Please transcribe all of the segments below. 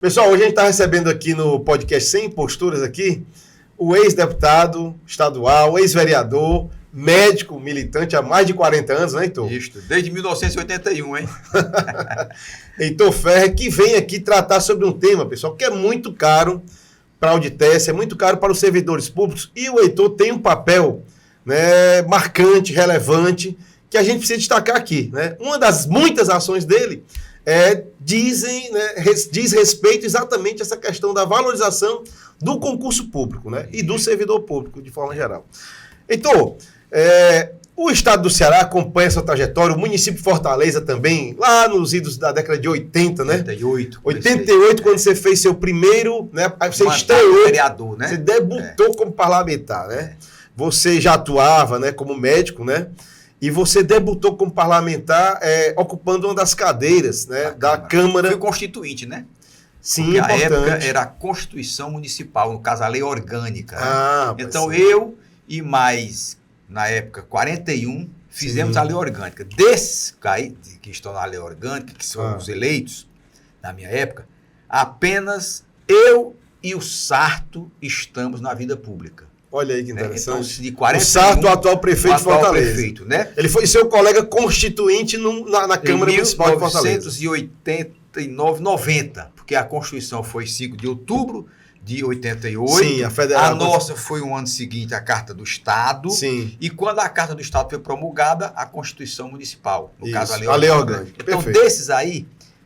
Pessoal, hoje a gente está recebendo aqui no podcast Sem Posturas aqui o ex-deputado estadual, ex-vereador, médico, militante há mais de 40 anos, né, Heitor? Isso, desde 1981, hein? Heitor Ferrer, que vem aqui tratar sobre um tema, pessoal, que é muito caro para a Auditese, é muito caro para os servidores públicos, e o Heitor tem um papel, né, marcante, relevante, que a gente precisa destacar aqui, né? Uma das muitas ações dele diz respeito exatamente a essa questão da valorização do concurso público, né? E do servidor público, de forma geral. Heitor, o estado do Ceará acompanha essa trajetória, o município de Fortaleza também, lá nos idos da década de 80, né? 88, quando você fez seu primeiro, né? Você estreou, vereador, né? Você debutou como parlamentar, né? Você já atuava, né, como médico, né? E você debutou como parlamentar ocupando uma das cadeiras, né, da Câmara. Foi constituinte, né? Sim, porque importante. A época era a Constituição Municipal, no caso a lei orgânica. Então sim. Eu e mais, na época, 41, fizemos a lei orgânica. Desses que estão na lei orgânica, que são os eleitos, na minha época, apenas eu e o Sarto estamos na vida pública. Olha aí que interessante. Então, de 41, o Sarto, o atual prefeito de Fortaleza. Prefeito, né? Ele foi seu colega constituinte na Câmara Municipal de Fortaleza. Em 1989, 90, porque a Constituição foi 5 de outubro de 88. Sim, a federal. A nossa foi um ano seguinte, a Carta do Estado. Sim. E quando a Carta do Estado foi promulgada, a Constituição Municipal. No caso, a lei orgânica. Então, desses aí,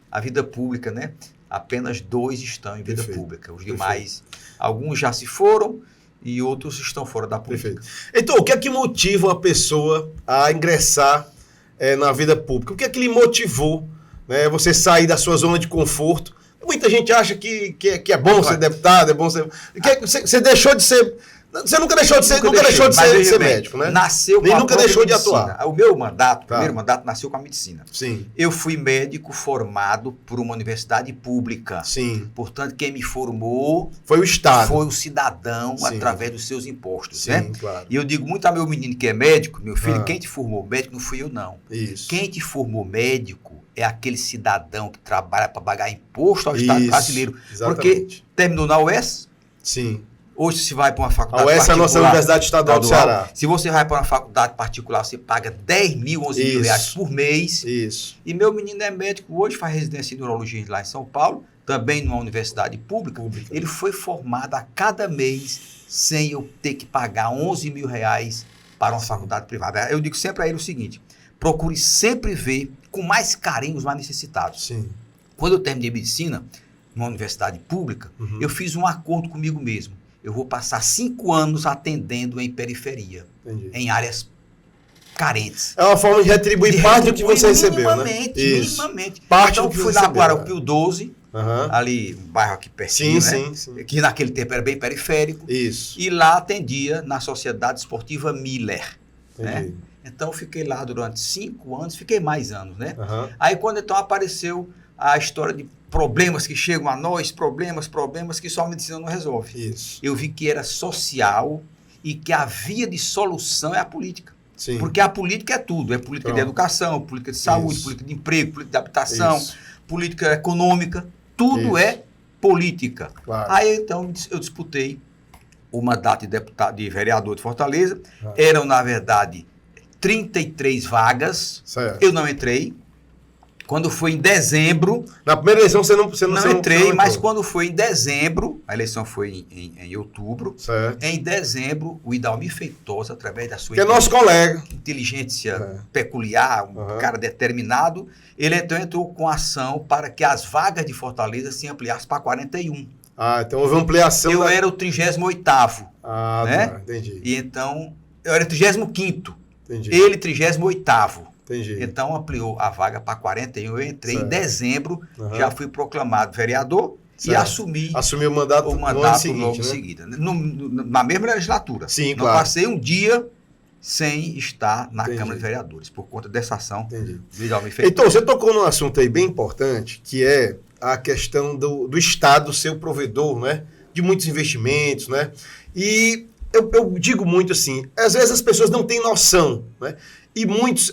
a vida pública, né? Apenas 2 estão em vida pública. Os demais, alguns já se foram, e outros estão fora da política. Então, o que é que motiva uma pessoa a ingressar na vida pública? O que é que lhe motivou, né, você sair da sua zona de conforto? Muita gente acha que é bom ser deputado, é bom ser... Você deixou de ser... Você nunca deixou de ser médico, né? Nasceu com Nem nunca deixou de atuar. O meu mandato, primeiro mandato, nasceu com a medicina. Sim. Eu fui médico formado por uma universidade pública. Sim. Portanto, quem me formou foi o Estado. Foi o cidadão, sim, através dos seus impostos, sim, né? Claro. E eu digo muito a meu menino que é médico, meu filho, quem te formou médico não fui eu, não. Isso. Quem te formou médico é aquele cidadão que trabalha para pagar imposto ao Estado brasileiro. Exatamente. Porque terminou na UES? Sim. Hoje, se vai para uma faculdade particular... A UES é a nossa Universidade Estadual do Ceará. Se você vai para uma faculdade particular, você paga 10 mil, 11 mil reais por mês. Isso. E meu menino é médico, hoje faz residência em neurologia lá em São Paulo, também numa universidade pública. Ele foi formado a cada mês sem eu ter que pagar 11 mil reais para uma faculdade privada. Eu digo sempre a ele o seguinte, procure sempre ver com mais carinho os mais necessitados. Sim. Quando eu terminei medicina, numa universidade pública, eu fiz um acordo comigo mesmo. Eu vou passar 5 anos atendendo em periferia, em áreas carentes. É uma forma de retribuir parte do que você recebeu, né? Minimamente. Parte então, fui lá para o Pio 12, ali, um bairro aqui pertinho, sim. Que naquele tempo era bem periférico. Isso. E lá atendia na Sociedade Esportiva Miller. Né? Então, fiquei lá durante 5 anos, fiquei mais anos, né? Aí, quando então apareceu a história de problemas que chegam a nós, problemas que só a medicina não resolve. Isso. Eu vi que era social e que a via de solução é a política. Sim. Porque a política é tudo. É política de educação, política de saúde, política de emprego, política de habitação, política econômica. Tudo é política. Claro. Aí, então, eu disputei o mandato de deputado, de vereador de Fortaleza. Eram, na verdade, 33 vagas. Certo. Eu não entrei. Quando foi em dezembro... Na primeira eleição você não entrei, mas quando foi em dezembro, a eleição foi em outubro, certo. Em dezembro, o Idalmir Feitosa, através da sua que é nosso colega, inteligência peculiar, um cara determinado, ele então entrou com ação para que as vagas de Fortaleza se ampliassem para 41. Então houve ampliação. Eu era o 38º. Né? Entendi. E então, eu era o 35º. Entendi. Ele 38º. Entendi. Então ampliou a vaga para 41. Eu entrei em dezembro, já fui proclamado vereador e assumi o mandato logo seguinte, em seguida. Na mesma legislatura. Sim, não passei um dia sem estar na Câmara de Vereadores, por conta dessa ação. Então, você tocou num assunto aí bem importante, que é a questão do Estado ser o provedor, né, de muitos investimentos, né? E eu digo muito assim, às vezes as pessoas não têm noção, né? e muitos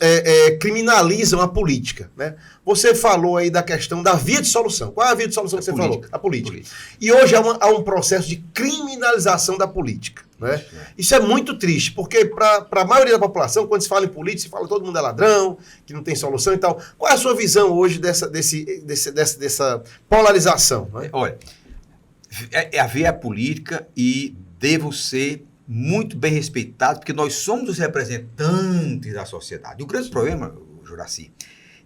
criminalizam a política, né? Você falou aí da questão da via de solução. Qual é a via de solução que você falou? A política. E hoje há um processo de criminalização da política, né? Isso é muito triste, porque para a maioria da população, quando se fala em política, se fala que todo mundo é ladrão, que não tem solução e tal. Qual é a sua visão hoje dessa polarização? Né? Olha, a via política e devo ser muito bem respeitado, porque nós somos os representantes da sociedade. O grande problema, Juraci,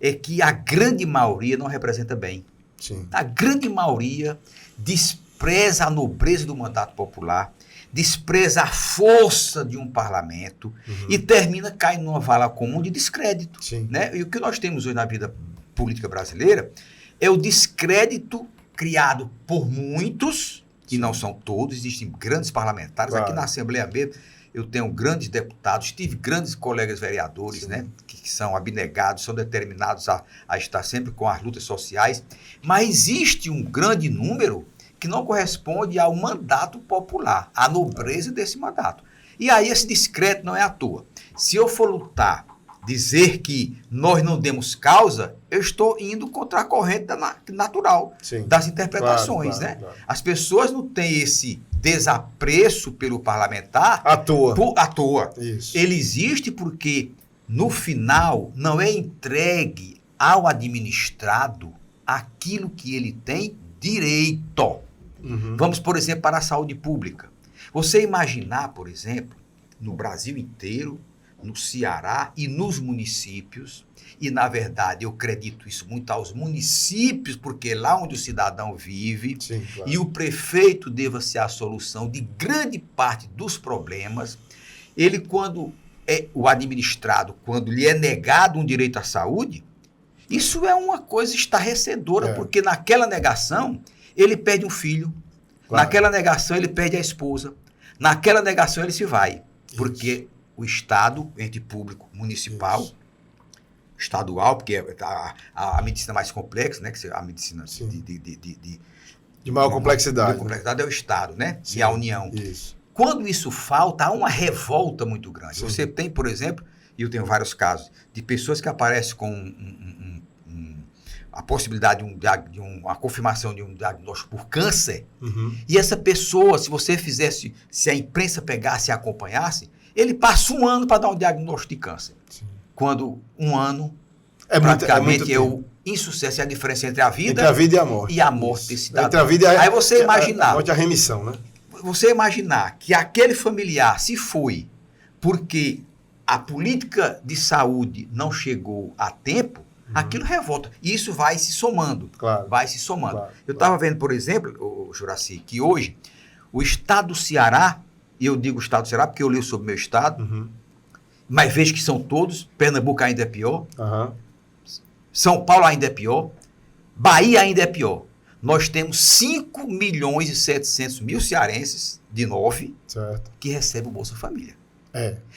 é que a grande maioria não representa bem. Sim. A grande maioria despreza a nobreza do mandato popular, despreza a força de um parlamento e termina caindo numa vala comum de descrédito. Sim. Né? E o que nós temos hoje na vida política brasileira é o descrédito criado por muitos, que não são todos, existem grandes parlamentares. Claro. Aqui na Assembleia mesmo, eu tenho grandes deputados, tive grandes colegas vereadores, né, que são abnegados, são determinados a estar sempre com as lutas sociais, mas existe um grande número que não corresponde ao mandato popular, à nobreza desse mandato. E aí esse descrédito não é à toa. Se eu for lutar, dizer que nós não demos causa, eu estou indo contra a corrente natural das interpretações. Claro, né? claro. As pessoas não têm esse desapreço pelo parlamentar à toa. À toa. Isso. Ele existe porque, no final, não é entregue ao administrado aquilo que ele tem direito. Vamos, por exemplo, para a saúde pública. Você imaginar, por exemplo, no Brasil inteiro, no Ceará e nos municípios, e na verdade eu acredito isso muito aos municípios, porque é lá onde o cidadão vive, Sim, claro. E o prefeito deva ser a solução de grande parte dos problemas. Ele, quando é o administrado, quando lhe é negado um direito à saúde, isso é uma coisa estarrecedora, porque naquela negação ele perde um filho, naquela negação ele perde a esposa, naquela negação ele se vai, porque o Estado, ente público municipal, estadual, porque a medicina mais complexa, né, que a medicina de maior complexidade. De complexidade é o Estado, né? Sim. E a União. Isso. Quando isso falta, há uma revolta muito grande. Sim. Você tem, por exemplo, e eu tenho vários casos, de pessoas que aparecem com a possibilidade de uma confirmação de um diagnóstico por câncer, e essa pessoa, se você fizesse, se a imprensa pegasse e acompanhasse, ele passa um ano para dar um diagnóstico de câncer. Sim. Quando um ano praticamente é o insucesso, é a diferença entre a vida e a morte. E a morte desse cidadão. Entre a vida e Aí você imaginar. A morte e a remissão, né? Você imaginar que aquele familiar se foi porque a política de saúde não chegou a tempo, aquilo revolta. E isso vai se somando. Claro. Vai se somando. Claro, eu estava vendo, por exemplo, Juraci, que hoje o estado do Ceará, e eu digo estado do Ceará porque eu leio sobre o meu estado, mas vejo que são todos, Pernambuco ainda é pior, São Paulo ainda é pior, Bahia ainda é pior. Nós temos 5.700.000 cearenses, de 9, que recebem o Bolsa Família.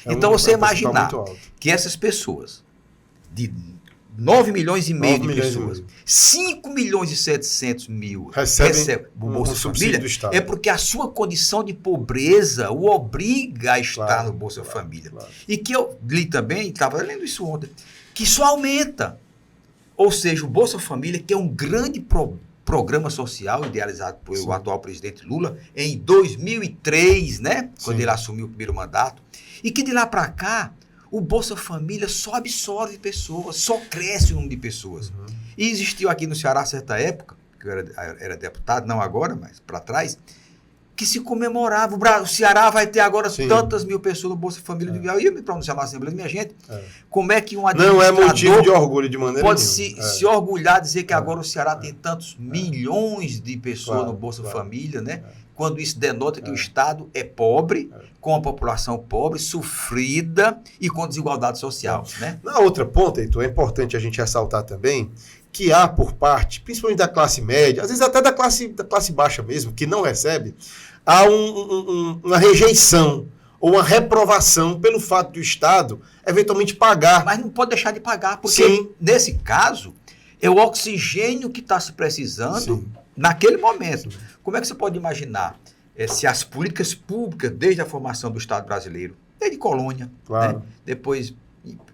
Então você imaginar que essas pessoas, de 9 milhões e meio de pessoas, 5.700.000 recebem o Bolsa Família, é porque a sua condição de pobreza o obriga a estar no Bolsa Família. E que eu li também, estava lendo isso ontem, que isso aumenta. Ou seja, o Bolsa Família, que é um grande programa social idealizado pelo atual presidente Lula em 2003, né? Quando ele assumiu o primeiro mandato, e que de lá para cá o Bolsa Família só absorve pessoas, só cresce o número de pessoas. E existiu aqui no Ceará, certa época, que eu era deputado, não agora, mas para trás, que se comemorava. O Ceará vai ter agora tantas mil pessoas no Bolsa Família. Eu ia me pronunciar na Assembleia, minha gente. Como é que um administrador não é motivo de orgulho de maneira pode nenhuma. se orgulhar, dizer que agora o Ceará tem tantos milhões de pessoas no Bolsa Família, né? Quando isso denota que o Estado é pobre, com a população pobre, sofrida e com desigualdade social. Né? Na outra ponta, Heitor, é importante a gente ressaltar também que há por parte, principalmente da classe média, às vezes até da classe baixa mesmo, que não recebe, há uma rejeição ou uma reprovação pelo fato do Estado eventualmente pagar. Mas não pode deixar de pagar, porque nesse caso é o oxigênio que está se precisando naquele momento. Como é que você pode imaginar se as políticas públicas, desde a formação do Estado brasileiro, desde colônia, né? Depois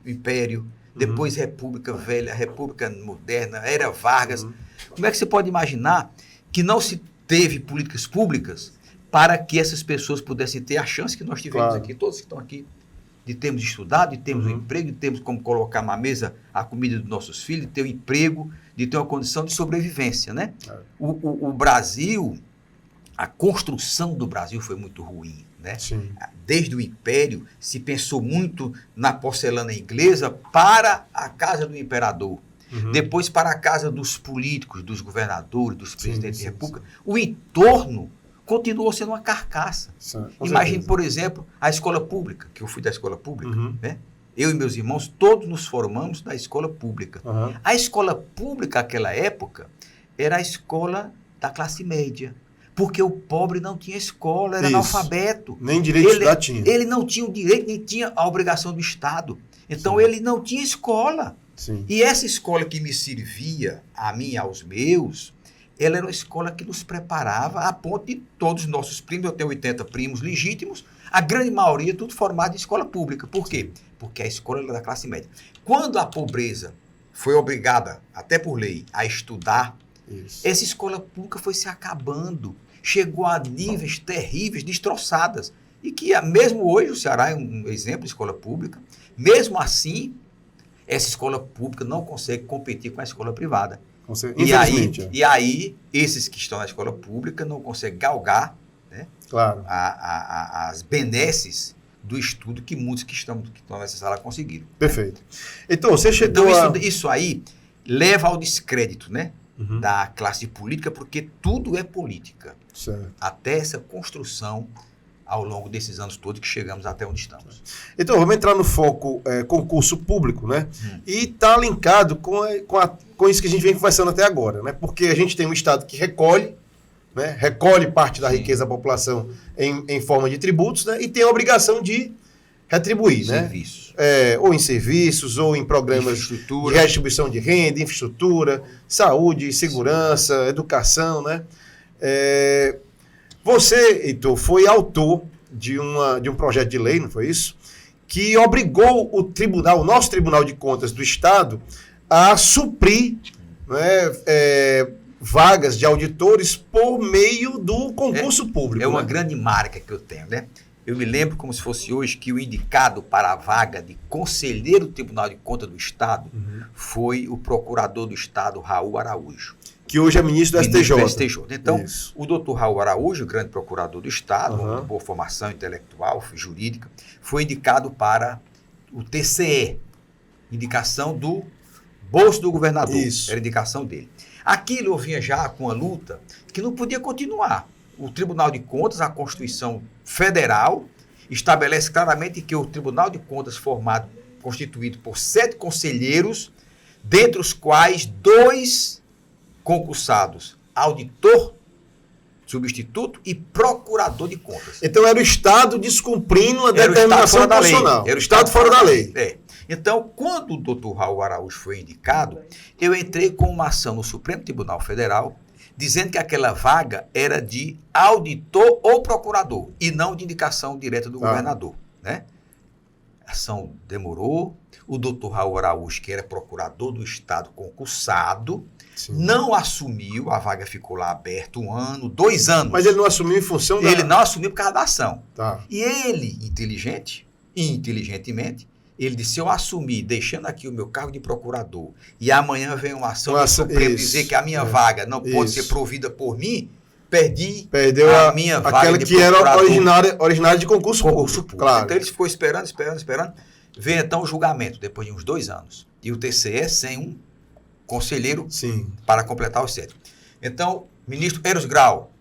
Império, depois República Velha, República Moderna, Era Vargas. Como é que você pode imaginar que não se teve políticas públicas para que essas pessoas pudessem ter a chance que nós tivemos aqui, todos que estão aqui, de termos estudado, de termos um emprego, de termos como colocar na mesa a comida dos nossos filhos, de ter um emprego, de ter uma condição de sobrevivência, né? O Brasil, a construção do Brasil foi muito ruim, né? Sim. Desde o Império, se pensou muito na porcelana inglesa para a casa do imperador. Depois para a casa dos políticos, dos governadores, dos presidentes da República. O entorno continuou sendo uma carcaça. Imagine, por exemplo, a escola pública, que eu fui da escola pública, né? Eu e meus irmãos, todos nos formamos da escola pública. A escola pública, naquela época, era a escola da classe média. Porque o pobre não tinha escola, era analfabeto. Nem direito de estudar tinha. Ele não tinha o direito, nem tinha a obrigação do Estado. Então, ele não tinha escola. Sim. E essa escola que me servia, a mim e aos meus, ela era uma escola que nos preparava a ponto de todos os nossos primos, eu tenho 80 primos legítimos, a grande maioria tudo formado em escola pública. Por quê? Porque a escola era da classe média. Quando a pobreza foi obrigada, até por lei, a estudar, essa escola pública foi se acabando, chegou a níveis terríveis, destroçadas. E que mesmo hoje o Ceará é um exemplo de escola pública, mesmo assim, essa escola pública não consegue competir com a escola privada. E aí, esses que estão na escola pública não conseguem galgar, né, as benesses do estudo que muitos que estão nessa sala conseguiram. Perfeito. Então, você chegou isso aí leva ao descrédito, né, da classe política, porque tudo é política. Certo. Até essa construção ao longo desses anos todos que chegamos até onde estamos. Então, vamos entrar no foco concurso público, né? E está linkado com isso que a gente vem conversando até agora, né? Porque a gente tem um Estado que recolhe parte da riqueza da população em forma de tributos, né? E tem a obrigação de retribuir, serviços. Né? Ou em serviços, ou em programas de redistribuição de renda, infraestrutura, saúde, segurança, educação, né? Você, Heitor, foi autor de um projeto de lei, não foi isso? Que obrigou o nosso Tribunal de Contas do Estado a suprir, né, vagas de auditores por meio do concurso público. É uma grande marca que eu tenho, né? Eu me lembro como se fosse hoje que o indicado para a vaga de conselheiro do Tribunal de Contas do Estado foi o procurador do Estado, Raul Araújo. Que hoje é ministro do STJ. Então, o doutor Raul Araújo, grande procurador do Estado, uma boa formação intelectual, jurídica, foi indicado para o TCE, indicação do bolso do governador. Isso. Era a indicação dele. Aquilo eu vinha já com a luta que não podia continuar. O Tribunal de Contas, a Constituição Federal, estabelece claramente que o Tribunal de Contas constituído por 7 conselheiros, dentre os quais 2 concursados, auditor, substituto e procurador de contas. Então era o Estado descumprindo a determinação constitucional. Era o Estado fora da lei. Então, quando o doutor Raul Araújo foi indicado, eu entrei com uma ação no Supremo Tribunal Federal, dizendo que aquela vaga era de auditor ou procurador, e não de indicação direta do governador, né? A ação demorou, o doutor Raul Araújo, que era procurador do Estado concursado, não assumiu, a vaga ficou lá aberta 1 ano, 2 anos. Mas ele não assumiu em função Ele não assumiu por causa da ação. Tá. E ele, inteligentemente, ele disse, se eu assumir, deixando aqui o meu cargo de procurador, e amanhã vem uma ação do Supremo dizer que a minha vaga não pode ser provida por mim, perdeu a minha vaga aquela de que era originária de concurso público. Claro. Então ele ficou esperando. Veio então o julgamento, depois de uns 2 anos. E o TCE sem um conselheiro para completar os 7. Então, ministro Eros Grau.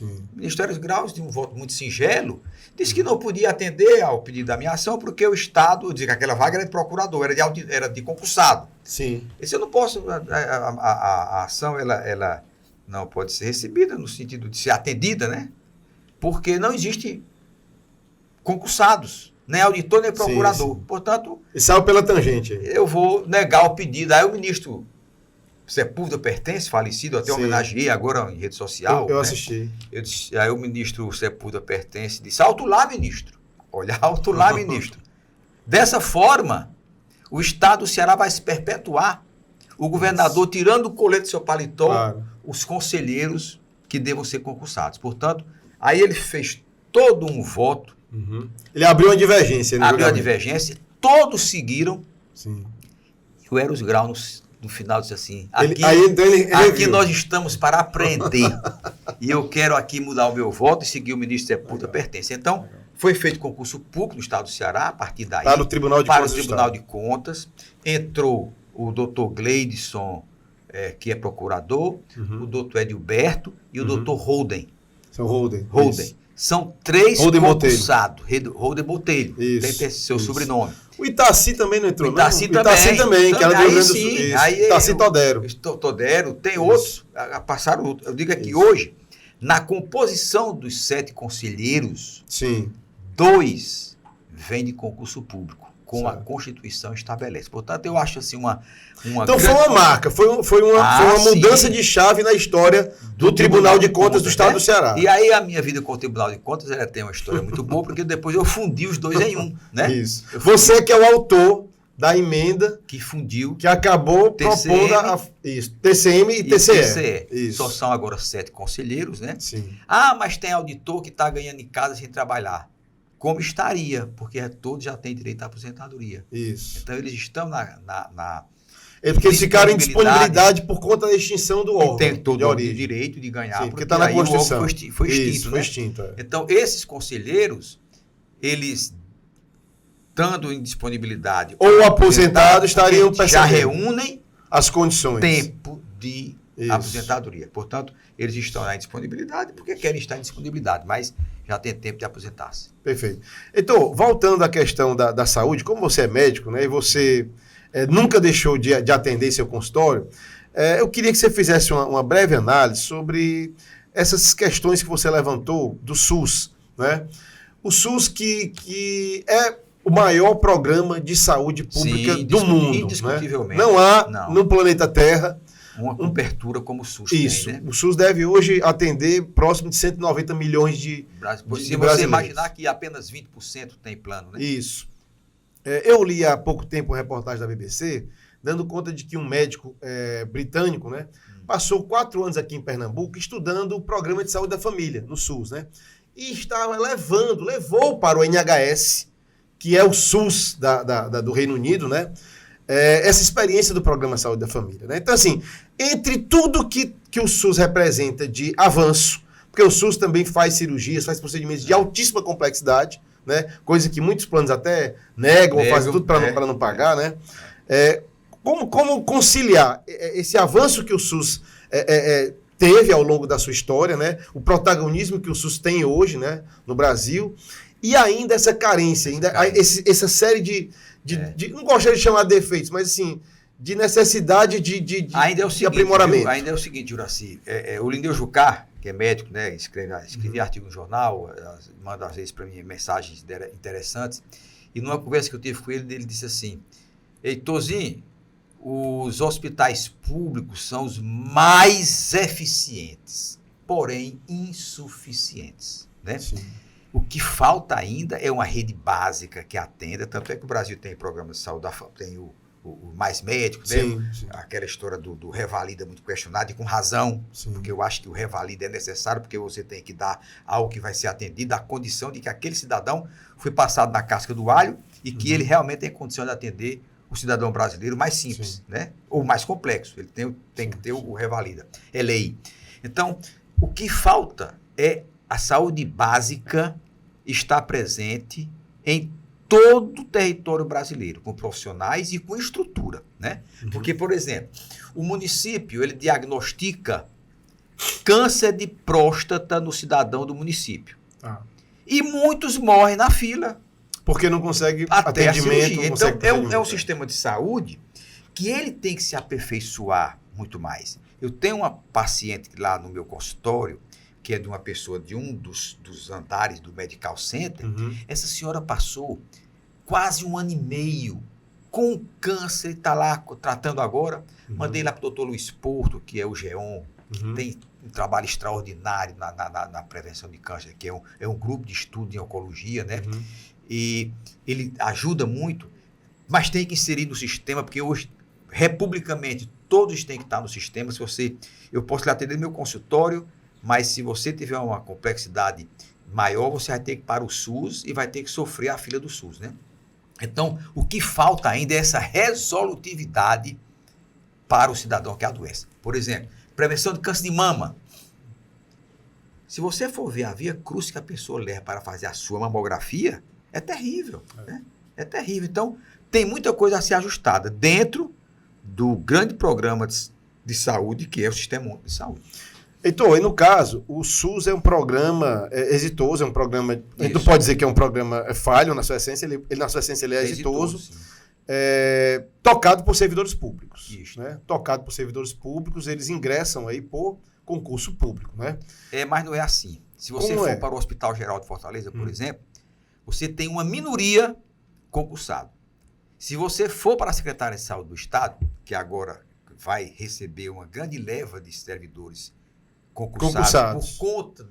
O ministro Eros Grau, de um voto muito singelo, disse que não podia atender ao pedido da minha ação porque o Estado, dizia que aquela vaga era de procurador, era de concursado. Sim. Esse eu não posso, a ação ela não pode ser recebida no sentido de ser atendida, né? Porque não existe concursados, nem auditor, nem procurador. Portanto... E saiu pela tangente. Eu vou negar o pedido. Aí o ministro Sepúlveda Pertence, falecido, até homenageei agora em rede social. Eu assisti. Aí o ministro Sepúlveda Pertence disse, alto lá, ministro. Olha, alto lá, ministro. Dessa forma, O estado do Ceará vai se perpetuar. O governador tirando o colete do seu paletó, Claro. os conselheiros que devam ser concursados. Portanto, aí ele fez todo um voto, Ele abriu uma divergência. abriu a divergência, todos seguiram, Sim. e o Eros Grau no final disse assim, Então ele aqui viu. nós estamos para aprender, e eu quero aqui mudar o meu voto e seguir o ministro Sepúlveda pertence. Então, foi feito concurso público no estado do Ceará, a partir daí, Para o Tribunal de para Contas o do Tribunal Estado. de Contas, entrou o doutor Gleidson, que é procurador, o doutor Edilberto e o doutor Holden. Seu Holden. Holden. São 3 Holden concursados. Holden Botelho. Isso, Tem seu isso. sobrenome. O Itaci também não entrou, O Itaci não? O Itaci também, que era do Rio Grande do Sul. sim, Isso. aí Itaci Todero. Todero, tem outros, passaram, eu digo aqui, hoje, na composição dos 7 conselheiros, Sim. 2 vêm de concurso público, como a Certo. Constituição estabelece. Portanto, eu acho assim uma Então foi uma marca, foi uma mudança sim. de chave na história do Tribunal de Contas do Estado do Ceará. E aí a minha vida com o Tribunal de Contas, ela tem uma história muito boa, porque depois eu fundi os dois em um, né? Isso. Você que é o autor da emenda Que fundiu que acabou TCM, propondo isso, TCM e TCE. Isso. Só são agora 7 conselheiros, né? Sim. Ah, mas tem auditor que está ganhando em casa sem trabalhar. Como estaria, porque todos já têm direito à aposentadoria. Isso. Então eles estão na É porque eles ficaram em disponibilidade por conta da extinção do órgão tem todo de o origem. direito de ganhar, Sim, porque está na aí o órgão Constituição. foi extinto, Isso, né? foi extinto. É. Então, esses conselheiros, eles, estando em disponibilidade Ou aposentados, estariam já percebendo reúnem as condições. tempo de Isso. aposentadoria. Portanto, eles estão na disponibilidade porque querem estar em disponibilidade, mas já tem tempo de aposentar-se. Perfeito. Então, voltando à questão da saúde, como você é médico, né, e você nunca deixou de atender seu consultório, eu queria que você fizesse uma breve análise sobre essas questões que você levantou do SUS, né? O SUS que é o maior programa de saúde pública Sim, do mundo. indiscutivelmente. Né? Não há Não. no planeta Terra Uma cobertura como o SUS isso. tem, né? O SUS deve hoje atender próximo de 190 milhões de Se você brasileiros. imaginar que apenas 20% tem plano, né? Isso. Eu li há pouco tempo uma reportagem da BBC, dando conta de que um médico britânico, né, passou 4 anos aqui em Pernambuco estudando o programa de saúde da família, no SUS, né? E estava levou para o NHS, que é o SUS do Reino Unido, né? Essa experiência do programa de saúde da família, né? Então, assim, entre tudo que o SUS representa de avanço, porque o SUS também faz cirurgias, faz procedimentos de altíssima complexidade, né? Coisa que muitos planos até negam ou fazem tudo para não pagar, né? Como conciliar esse avanço que o SUS teve ao longo da sua história, né? O protagonismo que o SUS tem hoje, né? No Brasil, e ainda essa carência, essa série de não gostaria de chamar de defeitos, mas assim, de necessidade de aprimoramento. Ainda é o seguinte, Juraci, o Lindeu Jucá, que é médico, né, escreve artigo no jornal, manda às vezes para mim mensagens interessantes, e numa conversa que eu tive com ele disse assim, Heitorzinho, os hospitais públicos são os mais eficientes, porém insuficientes, né? Sim. O que falta ainda é uma rede básica que atenda, tanto é que o Brasil tem programa de saúde, tem o Mais Médicos, né? Sim. Aquela história do Revalida muito questionada e com razão, Sim. porque eu acho que o Revalida é necessário, porque você tem que dar algo que vai ser atendido, a condição de que aquele cidadão foi passado na casca do alho e que ele realmente tem condição de atender o cidadão brasileiro mais simples, Sim. né? Ou mais complexo, ele tem que ter o Revalida, é lei. Então, o que falta é a saúde básica está presente em todo o território brasileiro, com profissionais e com estrutura, né? Porque, por exemplo, o município, ele diagnostica câncer de próstata no cidadão do município. E muitos morrem na fila. Porque não consegue Até a atendimento. cirurgia. Não Então, consegue é um procedimento. sistema de saúde que ele tem que se aperfeiçoar muito mais. Eu tenho uma paciente lá no meu consultório, que é de uma pessoa de um dos andares do Medical Center. Essa senhora passou quase 1 ano e meio com câncer, está lá tratando agora. Mandei lá para o doutor Luiz Porto, que é o GEON, tem um trabalho extraordinário na prevenção de câncer, que é um grupo de estudo em oncologia, né? E ele ajuda muito. Mas tem que inserir no sistema, porque hoje, republicamente, todos têm que estar no sistema. Eu posso lhe atender no meu consultório, mas se você tiver uma complexidade maior, você vai ter que ir para o SUS e vai ter que sofrer a fila do SUS, né? Então, o que falta ainda é essa resolutividade para o cidadão que adoece. Por exemplo, prevenção de câncer de mama. Se você for ver a via cruz que a pessoa leva para fazer a sua mamografia, é terrível, né? É terrível. Então, tem muita coisa a ser ajustada dentro do grande programa de saúde, que é o Sistema Único de Saúde. Heitor, e no caso, o SUS é um programa exitoso, é um programa, a gente não pode dizer que é um programa falho na sua essência, ele na sua essência ele é exitoso, tocado por servidores públicos. Né? Tocado por servidores públicos, eles ingressam aí por concurso público, né? Mas não é assim. Se você for para o Hospital Geral de Fortaleza, por exemplo, você tem uma minoria concursada. Se você for para a Secretaria de Saúde do Estado, que agora vai receber uma grande leva de servidores concursados por conta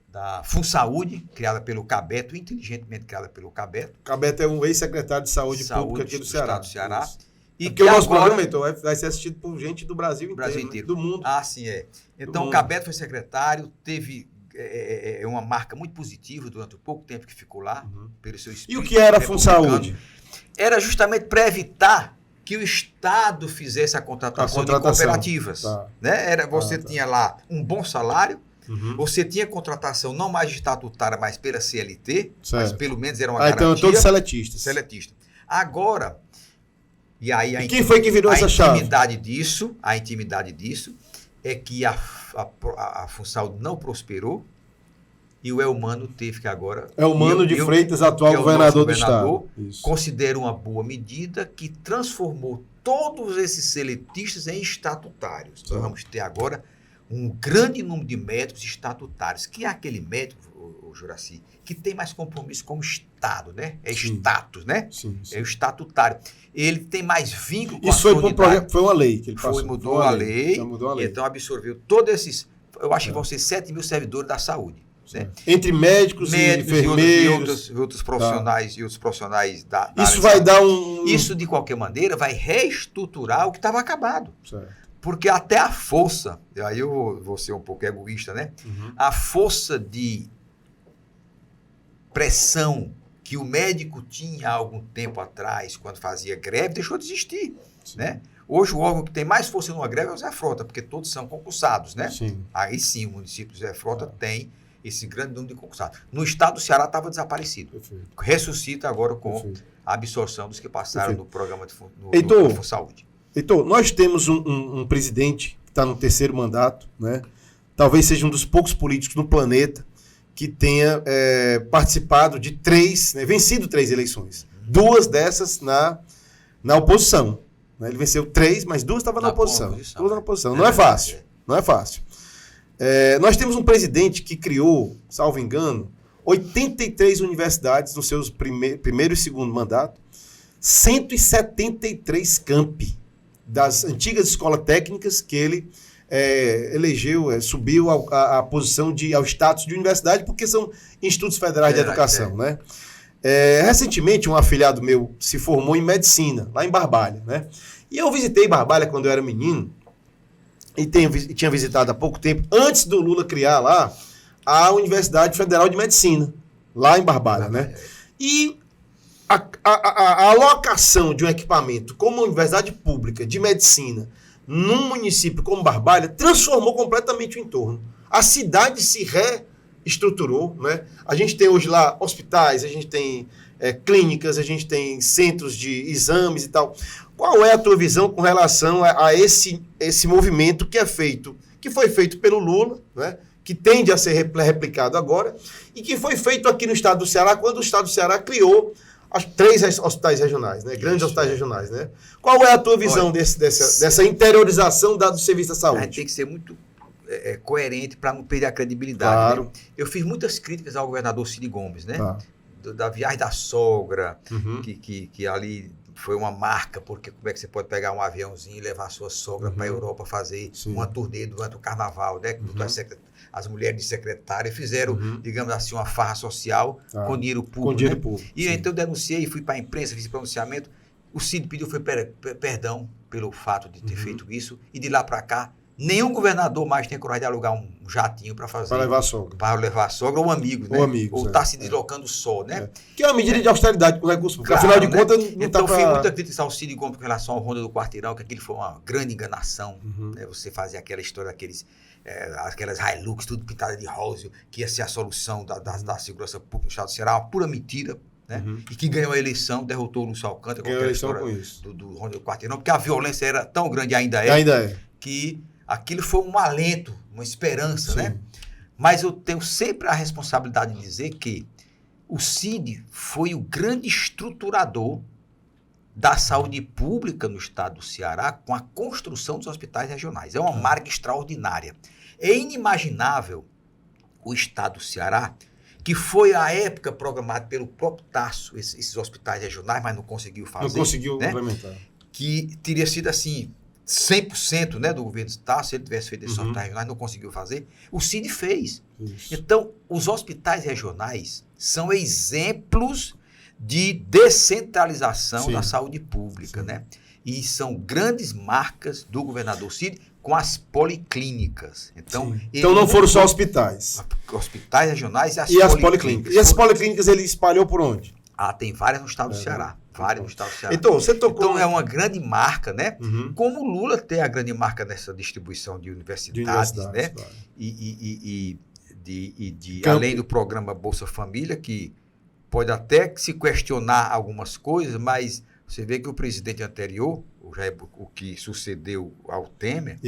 da FunSaúde, criada pelo Cabeto, inteligentemente criada pelo Cabeto. Cabeto é um ex-secretário de Saúde Pública aqui do Ceará. Do Ceará. E porque o nosso programa, então, vai ser assistido por gente do Brasil inteiro. Né? Do mundo. Ah, sim, é. Então, o Cabeto foi secretário, teve uma marca muito positiva durante o pouco tempo que ficou lá, pelo seu espírito. E o que era a FunSaúde? Era justamente para evitar que o Estado fizesse a contratação de cooperativas. Tá. Né? Você tinha lá um bom salário, você tinha contratação não mais estatutária, mas pela CLT, mas pelo menos era uma garantia. Então, todos seletistas. Agora, e aí quem foi que virou essa chave? A intimidade disso é que a FunSaúde não prosperou e o Elmano teve que agora... Elmano de Freitas, atual governador do Estado. Considero uma boa medida que transformou todos esses seletistas em estatutários. Nós vamos ter agora um grande número de médicos estatutários, que é aquele médico, o Juraci, que tem mais compromisso com o Estado, né? É status, né? Sim. É o estatutário. Ele tem mais vínculo com a comunidade. Foi uma lei que ele passou. Mudou a lei. Então absorveu todos esses... Eu acho que vão ser 7 mil servidores da saúde. Né? Entre médicos e enfermeiros. E outros profissionais, e outros profissionais da isso vai dar Isso, de qualquer maneira, vai reestruturar o que estava acabado. Certo. Porque até a força, aí eu vou ser um pouco egoísta, né? A força de pressão que o médico tinha há algum tempo atrás, quando fazia greve, deixou de existir, né? Hoje o órgão que tem mais força numa greve é o Zé Frota, porque todos são concursados, né? Sim. Aí sim, o município do Zé Frota tem esse grande número de concursados. No estado do Ceará estava desaparecido. Perfeito. Ressuscita agora com a absorção dos que passaram no programa de FunSaúde. Heitor, nós temos um presidente que está no 3º mandato, né? Talvez seja um dos poucos políticos no planeta que tenha participado de 3, né, vencido 3 eleições. 2 dessas na oposição. Né? Ele venceu 3, mas 2 estavam na oposição. 2 na oposição. Não é fácil. Não é fácil. Nós temos um presidente que criou, salvo engano, 83 universidades nos seus primeiro e segundo mandato, 173 campi das antigas escolas técnicas que ele elegeu, subiu à posição ao status de universidade, porque são institutos federais de educação, né? Recentemente, um afilhado meu se formou em medicina, lá em Barbalha, né? E eu visitei Barbalha quando eu era menino, e tinha visitado há pouco tempo, antes do Lula criar lá, a Universidade Federal de Medicina, lá em Barbalha, né? E a alocação de um equipamento como uma universidade pública de medicina num município como Barbalha transformou completamente o entorno. A cidade se reestruturou, né? A gente tem hoje lá hospitais, a gente tem clínicas, a gente tem centros de exames e tal. Qual é a tua visão com relação a esse movimento que foi feito pelo Lula, né? Que tende a ser replicado agora, e que foi feito aqui no estado do Ceará, quando o estado do Ceará criou 3 hospitais regionais, né? Grandes hospitais regionais, né? Qual é a tua visão dessa interiorização do serviço da saúde? A gente tem que ser muito coerente para não perder a credibilidade. Claro. Né? Eu fiz muitas críticas ao governador Cid Gomes, né? Da viagem da sogra, que ali foi uma marca, porque como é que você pode pegar um aviãozinho e levar a sua sogra para a Europa fazer uma turnê durante o carnaval, né? As mulheres de secretária fizeram, digamos assim, uma farra social com dinheiro público. Com dinheiro público. E então eu denunciei, fui para a imprensa, fiz pronunciamento. O Cid pediu perdão pelo fato de ter feito isso, e de lá para cá, nenhum governador mais tem coragem de alugar um jatinho para fazer. Para levar a sogra. Para levar a sogra ou amigos, né? Ou tá se deslocando só, né? Que é uma medida de austeridade com recursos públicos. Claro, afinal de contas, não então, tá eu fiz muita crítica ao Cid Gomes com relação ao Ronda do Quarteirão, que aquilo foi uma grande enganação. Né? Você fazia aquela história aquelas Hilux, tudo pintada de rosa, que ia ser a solução da segurança pública no estado do Ceará, uma pura mentira. Né? E que ganhou a eleição, derrotou o Lúcio Alcântara, com aquela história do Ronda do Quarteirão, porque a violência era tão grande, ainda é, que aquilo foi um alento, uma esperança, né? Mas eu tenho sempre a responsabilidade de dizer que o Cid foi o grande estruturador da saúde pública no estado do Ceará com a construção dos hospitais regionais. É uma marca extraordinária. É inimaginável o estado do Ceará, que foi à época programado pelo próprio Tasso, esses hospitais regionais, mas não conseguiu fazer. Não conseguiu implementar. Que teria sido assim, 100%, né, do governo do Tasso, se ele tivesse feito esses hospitais regionais, não conseguiu fazer. O Cid fez. Isso. Então, os hospitais regionais são exemplos de descentralização da saúde pública, né? E são grandes marcas do governador Cid com as policlínicas. Então não foram só hospitais. Hospitais regionais e as policlínicas. E as policlínicas ele espalhou por onde? Tem várias no estado do Ceará. Várias no estado do Ceará. Então, você tocou... Então é uma grande marca, né? Como o Lula tem a grande marca nessa distribuição de universidades, né? Claro. Além do programa Bolsa Família, que pode até se questionar algumas coisas, mas você vê que o presidente anterior, o que sucedeu ao Temer,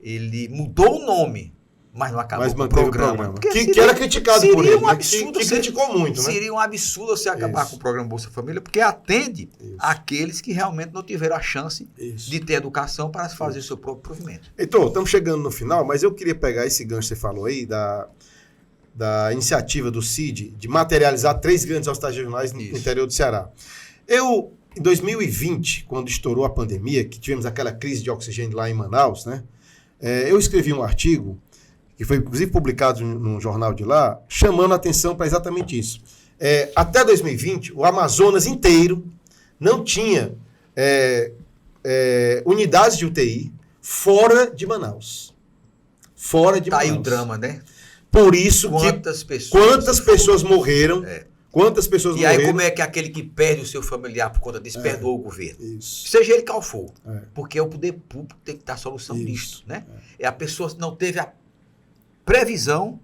ele mudou o nome, mas não acabou com o programa. Que era criticado por ele. Um absurdo, que criticou muito, né? Seria um absurdo você acabar com o programa Bolsa Família, porque atende aqueles que realmente não tiveram a chance de ter educação para fazer o seu próprio provimento. Então, estamos chegando no final, mas eu queria pegar esse gancho que você falou aí, da iniciativa do Cid de materializar 3 grandes hospitais regionais no interior do Ceará. Em 2020, quando estourou a pandemia, que tivemos aquela crise de oxigênio lá em Manaus, né? Eu escrevi um artigo, que foi inclusive publicado num jornal de lá, chamando a atenção para exatamente isso. Até 2020, o Amazonas inteiro não tinha unidades de UTI fora de Manaus. Tá aí o drama, né? Por isso quantas pessoas morreram. Quantas pessoas morreram. E aí como é que aquele que perde o seu familiar por conta disso perdoa o governo? Isso. Seja ele qual for. Porque o poder público tem que dar solução disso, né? A pessoa não teve a previsão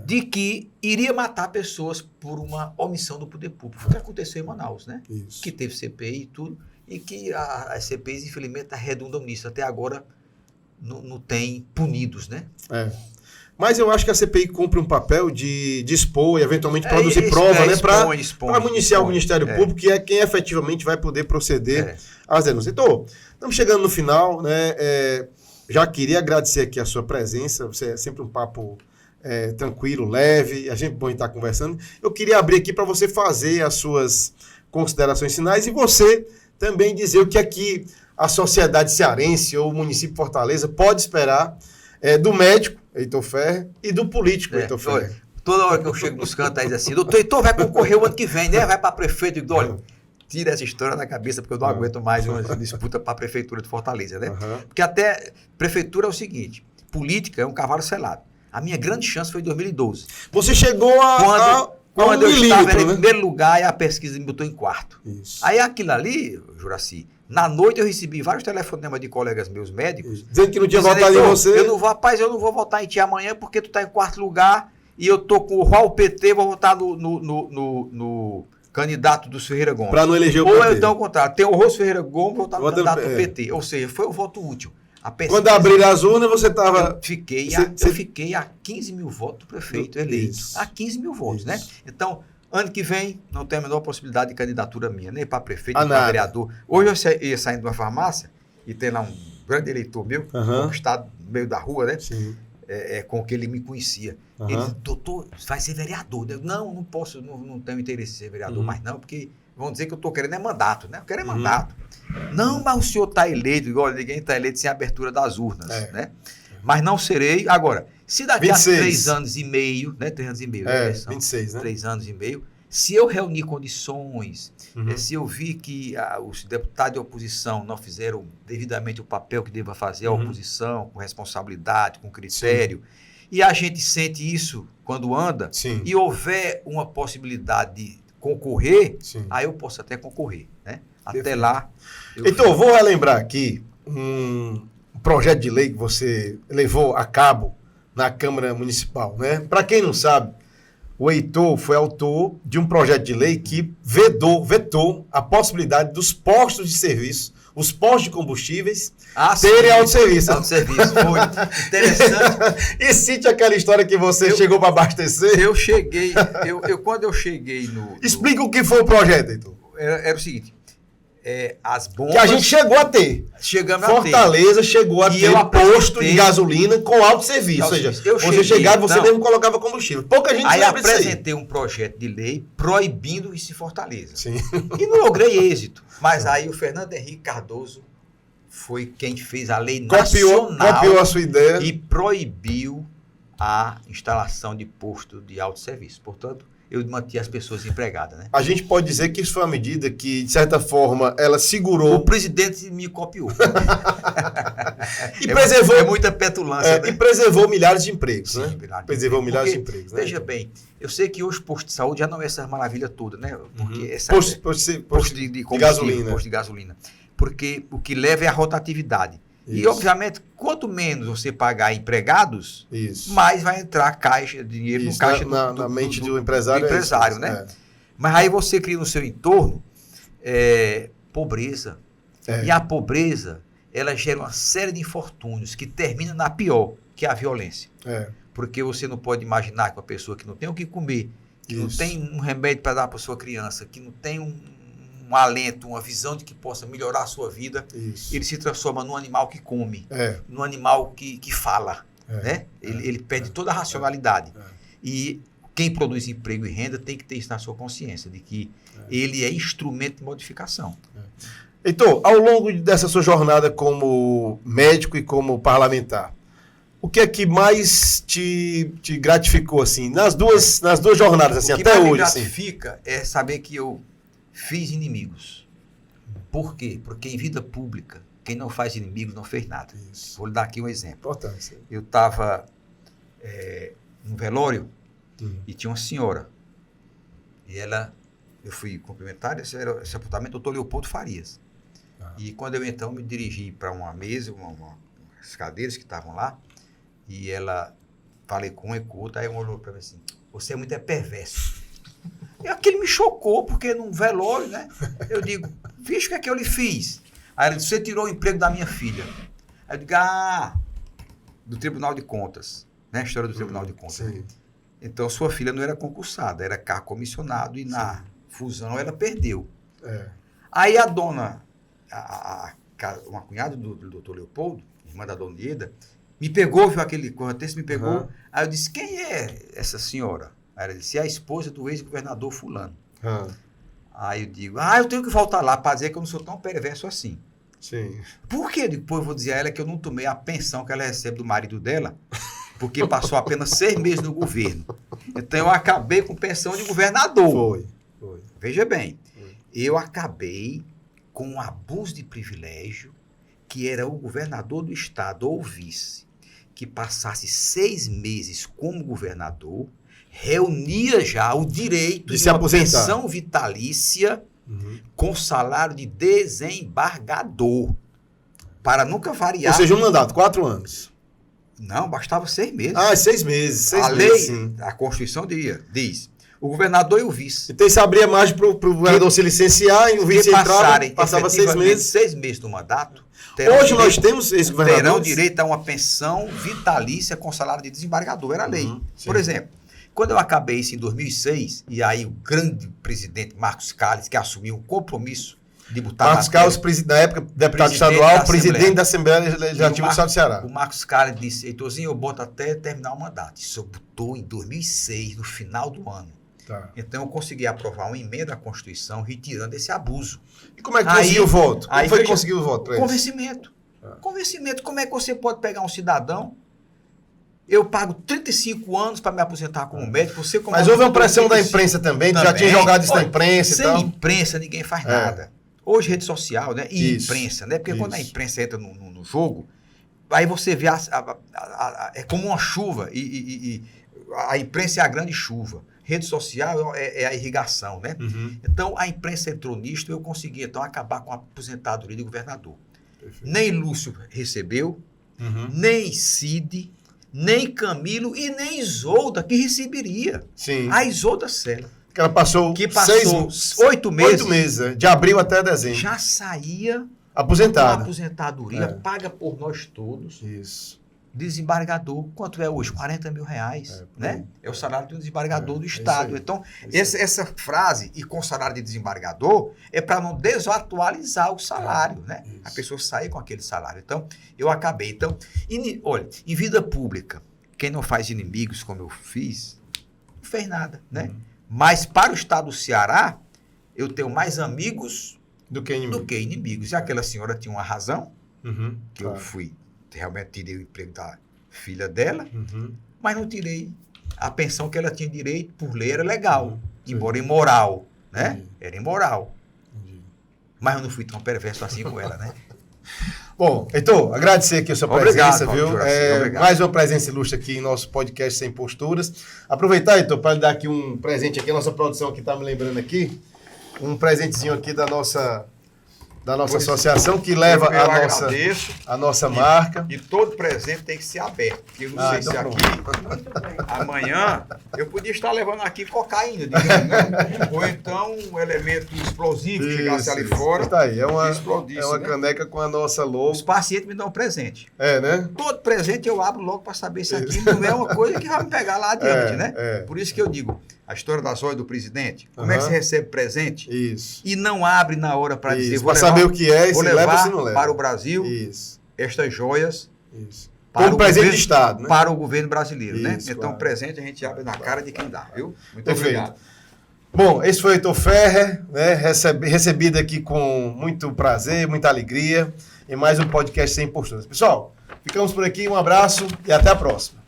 de que iria matar pessoas por uma omissão do poder público. Foi o que aconteceu em Manaus, né? Isso. Que teve CPI e tudo, e que as CPIs, infelizmente, redundam nisso. Até agora não tem punidos, né? Mas eu acho que a CPI cumpre um papel de expor e eventualmente produzir prova, né? Para municiar o Ministério Público, que é quem efetivamente vai poder proceder às denúncias. Então, estamos chegando no final, né? Já queria agradecer aqui a sua presença. Você é sempre um papo tranquilo, leve, a gente pode estar conversando. Eu queria abrir aqui para você fazer as suas considerações finais e você também dizer o que aqui a sociedade cearense ou o município de Fortaleza pode esperar do médico, Heitor Ferrer, e do político, Heitor Ferrer. Toda hora que eu chego nos cantos, aí diz assim, doutor Heitor vai concorrer o ano que vem, né? Vai para prefeito. Eu digo, olha, tira essa história da cabeça, porque eu não aguento mais uma disputa para a prefeitura de Fortaleza, né? Porque até prefeitura é o seguinte, política é um cavalo selado. A minha grande chance foi em 2012. Você chegou quando eu estava em primeiro lugar e a pesquisa me botou em quarto. Isso. Aí aquilo ali, Juraci, na noite eu recebi vários telefonemas de colegas meus médicos. Dizendo que não tinha votado em você. Eu não vou votar em ti amanhã porque tu tá em quarto lugar e eu tô com o PT, vou votar no candidato do Ferreira Gomes. Para não eleger o PT. Ou então o contrário, tem o Rosso Ferreira Gomes, vou votar no candidato do PT. Ou seja, foi um voto útil. Quando abriram as urnas, você estava... Eu fiquei a 15 mil votos do prefeito eleito. A 15 mil votos, né? Então, ano que vem, não tem a menor possibilidade de candidatura minha, nem para prefeito, nem para vereador. Hoje eu ia saindo de uma farmácia e tem lá um grande eleitor meu, conquistado no meio da rua, né? Com o que ele me conhecia. Ele disse, doutor, vai ser vereador. Eu, não posso, não tenho interesse em ser vereador, mas não, porque vão dizer que eu estou querendo é mandato, né? Eu quero é mandato. Não, mas o senhor está eleito, igual ninguém está eleito sem a abertura das urnas, né? Mas não serei. Agora, se daqui 26. a 3 anos e meio, né? 3 anos e meio, eleição, 26, né? 3 anos e meio, se eu reunir condições, se eu vi que os deputados de oposição não fizeram devidamente o papel que deva fazer a oposição, com responsabilidade, com critério, e a gente sente isso quando anda, e houver uma possibilidade de concorrer, aí eu posso até concorrer, né? Até lá. Então, eu vou relembrar aqui um projeto de lei que você levou a cabo na Câmara Municipal, né? Para quem não sabe, o Heitor foi autor de um projeto de lei que vetou a possibilidade dos postos de serviço, os postos de combustíveis, terem autosserviço. Autosserviço, foi interessante. E cite aquela história que você chegou para abastecer. Eu cheguei, quando eu cheguei no... Explica o que foi o projeto, Heitor. Era o seguinte, as bombas... Que a gente chegou a ter. Fortaleza chegou a ter posto de gasolina com autosserviço. Ou seja, você chegava e você mesmo colocava combustível. Pouca gente aí lembra disso aí. Apresentei um projeto de lei proibindo isso em Fortaleza. Sim. E não logrei êxito. Mas aí o Fernando Henrique Cardoso foi quem fez a lei nacional. Copiou a sua ideia. E proibiu a instalação de posto de autosserviço. Portanto, eu mantinha as pessoas empregadas, né? A gente pode dizer que isso foi uma medida que, de certa forma, ela segurou... O presidente me copiou. E preservou... É muita petulância, né? E preservou milhares de empregos, Sim, né? Preservou milhares de empregos, né? Veja bem, eu sei que hoje posto de saúde já não é essa maravilha toda, né? Porque posto de gasolina. Posto de gasolina. Porque o que leva é a rotatividade. Isso. E, obviamente, quanto menos você pagar empregados, mais vai entrar caixa, dinheiro no caixa na mente do empresário. Né? Mas aí você cria no seu entorno pobreza. E a pobreza, ela gera uma série de infortúnios que termina na pior, que é a violência. Porque você não pode imaginar que uma pessoa que não tem o que comer, que não tem um remédio para dar para sua criança, que não tem um alento, uma visão de que possa melhorar a sua vida, ele se transforma num animal que come, num animal que fala, né? Ele perde toda a racionalidade. E quem produz emprego e renda tem que ter isso na sua consciência, de que ele é instrumento de modificação. Heitor, ao longo dessa sua jornada como médico e como parlamentar, o que é que mais te gratificou, assim, nas duas jornadas, assim, até hoje? O que mais me gratifica é saber que eu fiz inimigos. Por quê? Porque em vida pública, quem não faz inimigos não fez nada. Vou lhe dar aqui um exemplo. Eu estava no velório e tinha uma senhora. E eu fui cumprimentar, esse era o sepultamento do Dr. Leopoldo Farias. E quando eu então me dirigi para uma mesa, umas cadeiras que estavam lá, e falei com um e com outro, aí ela olhou para mim assim, você é muito perverso. E aquilo me chocou, porque num velório, né? Eu digo, vixe, o que é que eu lhe fiz? Aí ela disse, você tirou o emprego da minha filha. Aí eu digo, do Tribunal de Contas, né? A história do Tribunal de Contas. Então, sua filha não era concursada, era cargo comissionado, e na fusão ela perdeu. Aí a dona, uma cunhada do doutor Leopoldo, irmã da dona Ieda, me pegou, viu aquele correntesse, me pegou. Aí eu disse, quem é essa senhora? Aí ela disse, é a esposa do ex-governador fulano. Aí eu digo, eu tenho que voltar lá para dizer que eu não sou tão perverso assim. Por quê? Depois eu vou dizer a ela que eu não tomei a pensão que ela recebe do marido dela, porque passou apenas 6 meses no governo. Então eu acabei com pensão de governador. Foi. Veja bem, eu acabei com um abuso de privilégio, que era o governador do estado ou vice, que passasse 6 meses como governador, reunia já o direito de uma pensão vitalícia com salário de desembargador, para nunca variar. Ou seja, um mandato, 4 anos. Não, bastava 6 meses. 6 meses. A lei, a Constituição diz, o governador e o vice. Então isso abria margem para o governador se licenciar e o vice passava 6 meses. 6 meses do mandato. Hoje nós temos esse governador. Terão direito a uma pensão vitalícia com salário de desembargador. Era a lei. Por exemplo, quando eu acabei isso em 2006, e aí o grande presidente Marcos Calles, que assumiu um compromisso de botar... Marcos Calles, na época, deputado estadual, presidente da Assembleia Legislativa do Estado do Ceará. O Marcos Calles disse, Heitorzinho, eu boto até terminar o mandato. Isso eu botou em 2006, no final do ano. Tá. Então eu consegui aprovar uma emenda à Constituição retirando esse abuso. E como é que conseguiu o voto? Como aí foi que veja- conseguiu o voto para isso? Convencimento. Convencimento. Como é que você pode pegar um cidadão? Eu pago 35 anos para me aposentar como médico. Você como Mas houve uma aposentador, pressão da 35 imprensa também, tu já também. tinha jogado isso na Olha, imprensa e sem tal. imprensa ninguém faz nada. Hoje rede social, né? E Isso. imprensa, né? Porque quando a Isso. imprensa entra no jogo, aí você vê é como uma chuva e a imprensa é a grande chuva. Rede social é a irrigação, né? Uhum. Então a imprensa entrou nisto e eu consegui então acabar com a aposentadoria do governador. Perfeito. Nem Lúcio recebeu, Uhum. nem Cid, nem Camilo e nem Isolda que receberia. Sim. A Isolda Sela, Que ela passou, que passou 8 meses, 8 meses, de abril até dezembro. já saía com Aposentada. aposentadoria É. paga por nós todos. Isso. Desembargador, quanto é hoje? 40 mil reais, por né? aí. É o salário de um desembargador É, do é isso Estado. aí. Então, É isso essa frase, e com salário de desembargador, é para não desatualizar o salário, né? Isso. A pessoa sair com aquele salário. Então, eu acabei. Então, olha, em vida pública, quem não faz inimigos como eu fiz, não fez nada, né? Uhum. Mas para o Estado do Ceará, eu tenho mais amigos Do que inimigo. do que inimigos. E aquela senhora tinha uma razão, Uhum. que Claro. eu fui, realmente tirei o emprego da filha dela, Uhum. mas não tirei. A pensão que ela tinha direito, por lei, era legal, Sim. embora imoral, né? Entendi. Era imoral. Entendi. Mas eu não fui tão perverso assim com ela, né? Bom, Heitor, agradecer aqui a sua Obrigado, presença, Paulo viu? Juraci, obrigado. Mais uma presença ilustre aqui em nosso podcast Sem Posturas. Aproveitar, Heitor, para lhe dar aqui um presente aqui, a nossa produção que está me lembrando aqui, um presentezinho aqui da nossa Pois, associação, que leva eu a nossa marca. E todo presente tem que ser aberto. Porque eu não Ah, sei então se pronto. aqui, amanhã, eu podia estar levando aqui cocaína, digamos, né? Ou então um elemento explosivo que chegasse ali fora. Tá aí, é uma explodisse, né? caneca com a nossa logo. Os pacientes me dão um presente. É, né? Todo presente eu abro logo para saber se aqui não é uma coisa que vai me pegar lá adiante, né? É. Por isso que eu digo, a história da joia do presidente, como é que Aham. você recebe presente Isso. e não abre na hora para dizer, Isso. vou Para levar, saber o que é, vou se leva ou levar se não leva. para o Brasil Isso. estas joias Isso. para Como o presente governo- de Estado, né? para o governo brasileiro, né? Isso, Então, claro. presente a gente abre na cara de quem dá, viu? Muito Perfeito. obrigado. Bom, esse foi o Heitor Ferrer, né? Recebido aqui com muito prazer, muita alegria, em mais um podcast Sem Posturas. Pessoal, ficamos por aqui, um abraço e até a próxima.